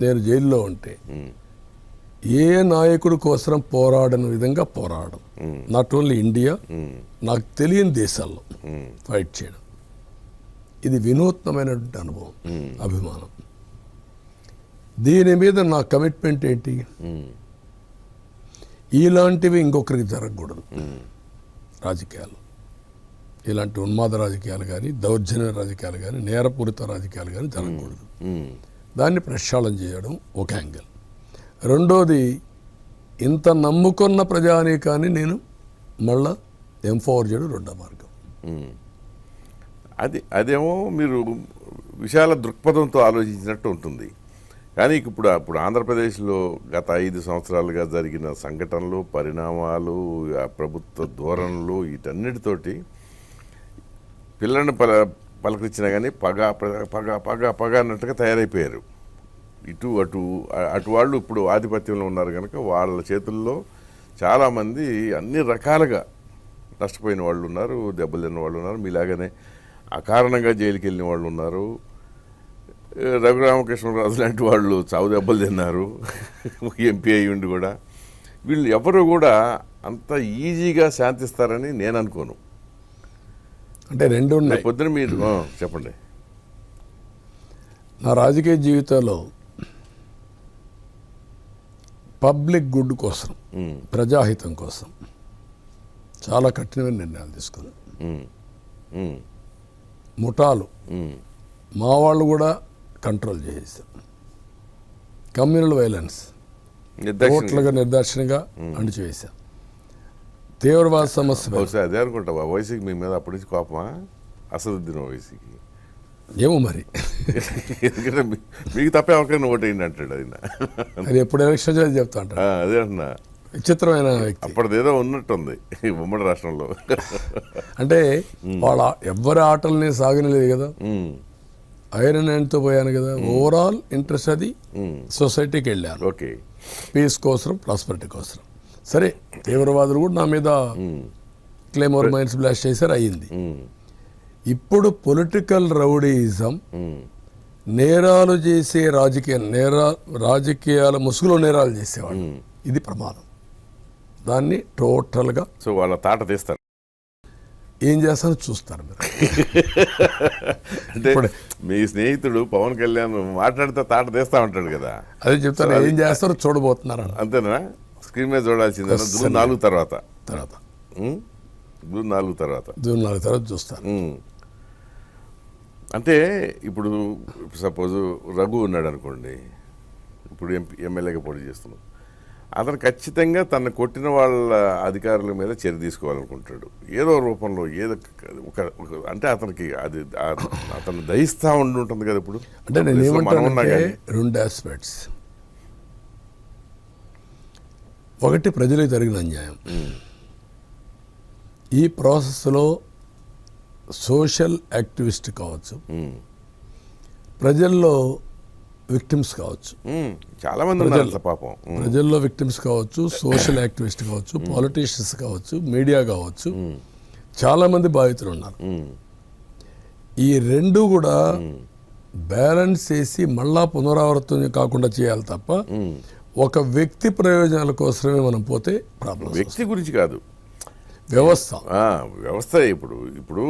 నేను జైల్లో ఉంటే ఏ నాయకుడి కోసం పోరాడని విధంగా పోరాడడం, నాట్ ఓన్లీ ఇండియా, నాకు తెలియని దేశాల్లో ఫైట్ చేయడం, ఇది వినూత్నమైనటువంటి అనుభవం, అభిమానం. దీని మీద నా కమిట్మెంట్ ఏంటి? ఇలాంటివి ఇంకొకరికి జరగకూడదు. రాజకీయాలు, ఇలాంటి ఉన్మాద రాజకీయాలు కానీ, దౌర్జన్య రాజకీయాలు కానీ, నేరపూరిత రాజకీయాలు కానీ జరగకూడదు. దాన్ని ప్రక్షాళన చేయడం ఒక యాంగిల్. రెండోది, ఇంత నమ్ముకున్న ప్రజానీకాన్ని నేను మళ్ళా ఎంపవర్ చేయడం రెండో మార్గం. అదేమో మీరు విశాల దృక్పథంతో ఆలోచించినట్టు ఉంటుంది. కానీ ఇప్పుడు ఆంధ్రప్రదేశ్లో గత 5 సంవత్సరాలుగా జరిగిన సంఘటనలు, పరిణామాలు, ప్రభుత్వ ధోరణులు, వీటన్నిటితోటి పిల్లల్ని పలకరించినా కానీ పగ పగ పగ పగ అన్నట్టుగా తయారైపోయారు. అటు వాళ్ళు ఇప్పుడు ఆధిపత్యంలో ఉన్నారు కనుక వాళ్ళ చేతుల్లో చాలామంది అన్ని రకాలుగా నష్టపోయిన వాళ్ళు ఉన్నారు, దెబ్బలు తిన్న వాళ్ళు ఉన్నారు, మీలాగానే అకారణంగా జైలుకి వెళ్ళిన వాళ్ళు ఉన్నారు, రఘురామకృష్ణరాజు లాంటి వాళ్ళు చావు దెబ్బలు తిన్నారు, ఎంపీ అయ్యి ఉండి కూడా. వీళ్ళు ఎవరు కూడా అంత ఈజీగా శాంతిస్తారని నేను అనుకోను. అంటే రెండు ఉన్నాయి. పొద్దున మీరు చెప్పండి. నా రాజకీయ జీవితంలో పబ్లిక్ గుడ్ కోసం, ప్రజాహితం కోసం చాలా కఠినమైన నిర్ణయాలు తీసుకున్నాను. ముఠాలు మా వాళ్ళు కూడా కంట్రోల్ చేసేసాం. కమ్యూనల్ వైలెన్స్ టోటల్గా నిర్దాక్షిణ్యంగా అణిచివేశాం. తీవ్రవాద సమస్య అదే అనుకుంటా. వైసీకి మీ మీద అప్పటి నుంచి కోపమా? అసదుద్దీన్ వైసీకి ఏమో మరి. ఎందుకంటే మీకు తప్ప ఎవరికైనా ఓటేయండి అంటాడు ఆయన. అది ఎప్పుడు ఎలక్షన్ చేసి చెప్తా అంటాడు. అదే అంటున్నా, విచిత్రమైన వ్యక్తి. అప్పటిదేదో ఉన్నట్టుంది ఉమ్మడి రాష్ట్రంలో. అంటే వాళ్ళ ఎవ్వరి ఆటల్ని సాగనలేదు కదా, ఐరన్ హ్యాండ్తో పోయాను కదా. ఓవరాల్ ఇంట్రెస్ట్ అది సొసైటీకి వెళ్ళాను. ఓకే, పీస్ కోసం, ప్రాస్పరిటీ కోసం. సరే, తీవ్రవాదులు కూడా నా మీద క్లెయిమోర్ మైన్స్ బ్లాస్ట్ చేశారు, అయ్యింది. ఇప్పుడు పొలిటికల్ రౌడీయిజం, నేరాలు చేసే రాజకీయాల ముసుగులో నేరాలు చేసేవాళ్ళు, ఇది ప్రమాదం. దాన్ని టోటల్గా వాళ్ళ తాట తీస్తారు. ఏం చేస్తారో చూస్తారు మీరు. అంటే మీ స్నేహితుడు పవన్ కళ్యాణ్ మాట్లాడితే తాట తీస్తా ఉంటాడు కదా, అదే చెప్తాను. ఏం చేస్తారో చూడబోతున్నారు అంతేనా? స్క్రీన్ మీద చూడాల్సిందే. జూన్ 4 తర్వాత జూన్ 4 తర్వాత చూస్తారు. అంటే ఇప్పుడు సపోజ్ రఘు ఉన్నాడు అనుకోండి, ఇప్పుడు ఎమ్మెల్యేగా పోటీ చేస్తున్నాడు. అతను ఖచ్చితంగా తను కొట్టిన వాళ్ళ అధికారుల మీద చర్య తీసుకోవాలనుకుంటాడు ఏదో రూపంలో, ఏదో అంటే అతనికి అది అతను దహిస్తూ ఉంటుంది కదా. ఇప్పుడు అంటే నేను ఏమంటానంటే 2 ఆస్పెక్ట్స్. ఒకటి, ప్రజలకు జరిగిన అన్యాయం. ఈ ప్రాసెస్లో సోషల్ యాక్టివిస్ట్ కావచ్చు, ప్రజల్లో విక్టిమ్స్ కావచ్చు, చాలా మంది ఉన్నారు పాపం. ప్రజల్లో విక్టిమ్స్ కావచ్చు, సోషల్ యాక్టివిస్ట్ కావచ్చు, పాలిటీషియన్స్ కావచ్చు, మీడియా కావచ్చు, చాలా మంది బాధితులు ఉన్నారు. ఈ రెండు కూడా బ్యాలెన్స్ చేసి మళ్ళా పునరావృతం కాకుండా చేయాలి తప్ప ఒక వ్యక్తి ప్రయోజనాల కోసమే మనం పోతే ప్రాబ్లం. వ్యక్తి గురించి కాదు, వ్యవస్థ ఇప్పుడు